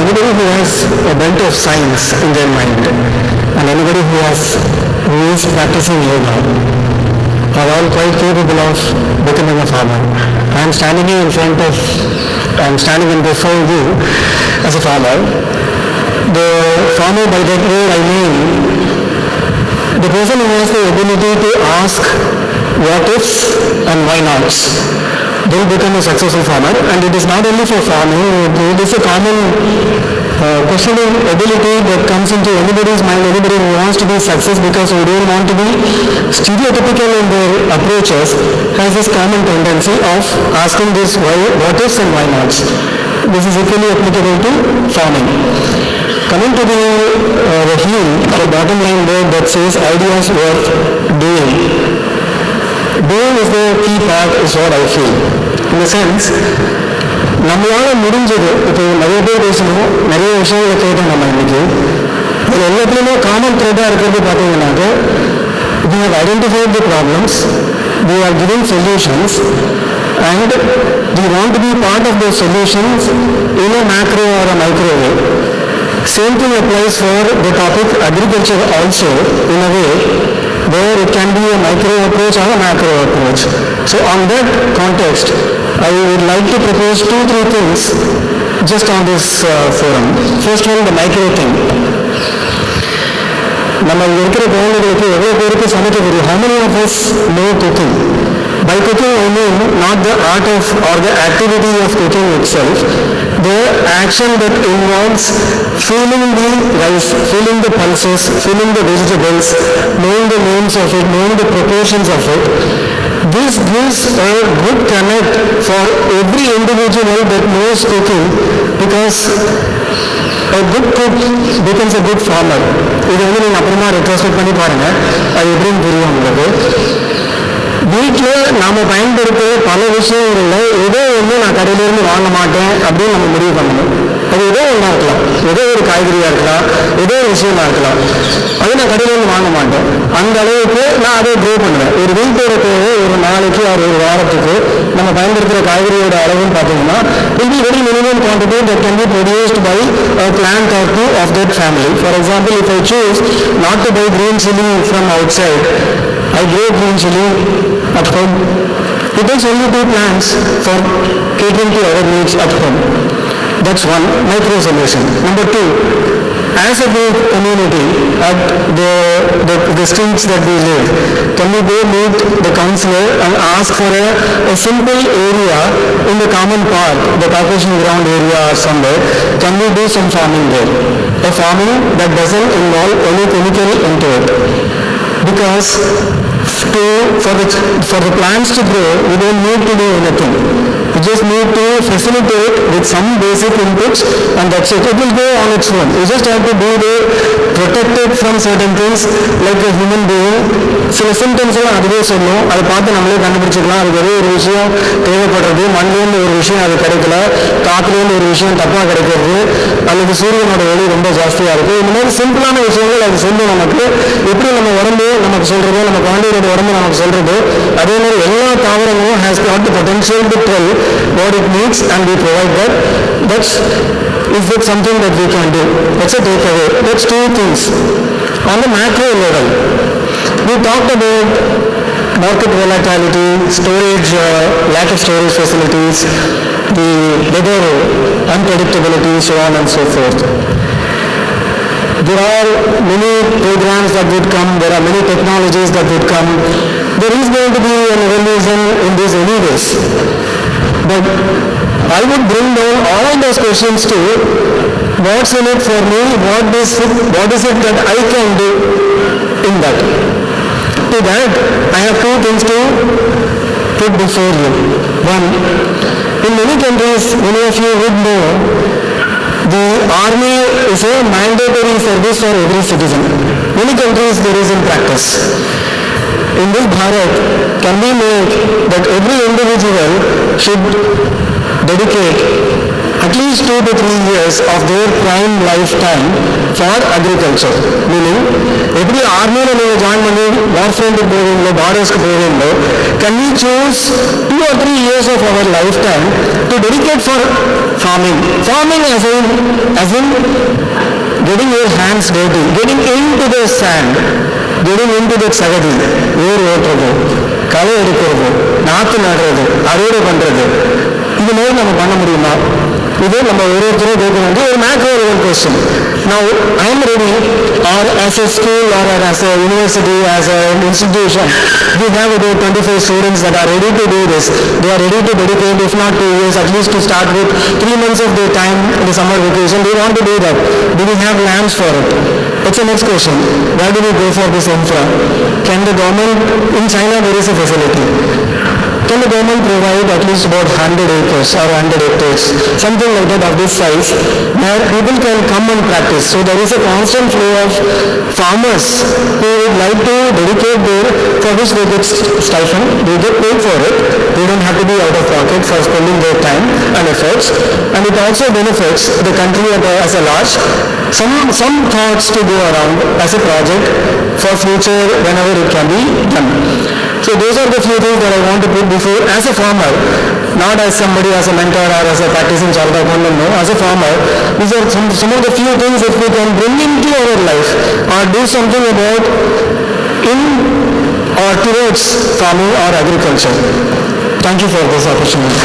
Anybody who has a bent of science in their mind and anybody who is practicing yoga are all quite capable of becoming a farmer. I am standing here I am standing in before you as a farmer. The farmer, by that word I mean the person who has the ability to ask what ifs and why nots. They will become a successful farmer, and it is not only for farming, it is a common questioning ability that comes into anybody's mind, anybody who wants to be success because who don't want to be stereotypical in their approaches has this common tendency of asking this why, what ifs and why nots. This is equally applicable to farming. Coming to the heel, the bottom line word that says ideas worth doing. Doing is the key part is what I feel. In the sense, நம்மளால் முடிஞ்சது இப்போ நிறைய பேர் பேசணும், நிறைய விஷயங்களை கேட்டோம் நம்ம இன்னைக்கு. இது எல்லாத்துலேயுமே காமன் த்ரெட்டாக இருக்கிறது பார்த்தீங்கன்னாக்க we have identified the problems, we are giving solutions, and we want to be part of those solutions in a macro or a micro way. Same thing applies for the topic agriculture also, in a way where it can be a micro approach or a macro approach. So on that context, I would like to propose 2-3 things just on this forum. First one, the micro thing. நம்ம இருக்கிற குழந்தைகளுக்கு எவ்வளோ பேருக்கு சமைக்க தெரியும்? How many of us know cooking? By cooking I mean not the art of or the activity of cooking itself, the action that involves feeling the rice, feeling the pulses, feeling the vegetables, knowing the names of it, knowing the proportions of it. This gives a good connect for every individual that knows cooking, because a good cook becomes a good farmer. இது வந்து நீங்கள் அப்புறமா retrospect பண்ணி பாருங்கள், அது எப்படின்னு புரியும் உங்களுக்கு. வீட்டில் நாம் பயன்படுத்துகிற பல விஷயங்களில் ஏதோ ஒன்று நான் கடையிலேருந்து வாங்க மாட்டேன் அப்படின்னு நம்ம முடிவு பண்ணணும். அது ஏதோ ஒன்றா இருக்கலாம், ஏதோ ஒரு காய்கறியாக இருக்கலாம், ஏதோ ஒரு விஷயமா இருக்கலாம், அது நான் கடையிலேருந்து வாங்க மாட்டேன். அந்த அளவுக்கு நான் அதை க்ரோ பண்ணுவேன். ஒரு வீட்டோட தேவை ஒரு நாளைக்கு ஒரு வாரத்துக்கு நம்ம பயன்படுத்துகிற காய்கறியோட அளவுன்னு பார்த்தீங்கன்னா will be very minimum quantity that can be produced by a plant or two of that family. For example, if I choose not to buy green chili from outside, I grow green chili at home. It takes only 2 plants for catering to our needs at home. That's one micro solution. Number 2, as a group community at the streets that we live, can we go meet the councillor and ask for a simple area in the common park, the Caucasian ground area or somewhere? Can we do some farming there? A farming that doesn't involve any chemical into it. Because for the plants to grow, we don't need to do anything. We just need to facilitate with some basic inputs, and that's it. It will go on its own. You just have to protect it from certain things like a human being. சில symptoms எல்லாம் அதுவே சொல்லும், அதை பார்த்து நம்மளே கண்டுபிடிச்சிக்கலாம். அது ஒரே ஒரு விஷயம் தேவைப்படுறது, மண்ணிலேருந்து ஒரு விஷயம் அது கிடைக்கல, காற்றுலேருந்து ஒரு விஷயம் தப்பாக கிடைக்கிறது, அல்லது சூரியனோட ஒளி ரொம்ப ஜாஸ்தியாக இருக்குது. இந்த மாதிரி சிம்பிளான விஷயங்கள் அது சொல்லும் நமக்கு. எப்படி நம்ம உடம்பு நமக்கு சொல்கிறதோ, நம்ம குழந்தையோட உடம்பு நமக்கு சொல்கிறதோ, அதே மாதிரி எல்லா தாவரங்களும் has got the potential to tell what it needs, and we provide that. Is that something that we can do? That's a takeaway. That's 2 things. On the macro level, we talked about market volatility, storage, lack of storage facilities, the weather unpredictability, so on and so forth. There are many programs that would come, there are many technologies that would come. There is going to be an evolution in this anyways. But I would bring down all those questions to what's in it for me, what is it that I can do in that. To that, I have 2 things to put before you. One, in many countries, many of you would know, the army is a mandatory service for every citizen. Many countries there is in practice. In this Bharat, can we make that every individual should dedicate at least 2 to 3 years of their prime lifetime for agriculture. Meaning, எப்படி ஆர்மியில் நீங்கள் join பண்ணி வார்ஃப்ரண்ட்டுக்கு போவீங்களோ, பார்டர்ஸ்க்கு போவீங்களோ, can we choose 2 or 3 years of our lifetime to dedicate for farming? Farming as in getting your hands dirty, getting into the sand, getting into the sagadi, ஏர் ஓட்டுறது, களை எடுக்கிறது, நாற்று நடுறது, அறுவடை பண்ணுறது, இது மாதிரி நம்ம பண்ண முடியுமா? இது நம்ம ஒருத்தரும் கேட்க வேண்டிய ஒரு macro level question. Now I am ready, or as a school or as a university, as an institution, we have about 25 students that are ready to do this. They are ready to dedicate, if not 2 years, at least to start with 3 months of their time in the summer vacation. They want to do that. Do we have lands for it? That's the next question. Where do we go for this infra? Can the government, in China there is a facility. Can the government provide at least about 100 acres or 100 hectares, something like that of this size, where people can come and practice? So there is a constant flow of farmers who would like to dedicate there, for which they get stipend, they get paid for it, they don't have to be out of pocket for spending their time and efforts, and it also benefits the country as a large. Some thoughts to go around as a project for future whenever it can be done. So those are the few things that I want to put before, as a farmer, not as somebody, as a mentor or as a practicing chartered accountant, no, as a farmer, these are some of the few things that we can bring into our life or do something about in or towards farming or agriculture. Thank you for this opportunity.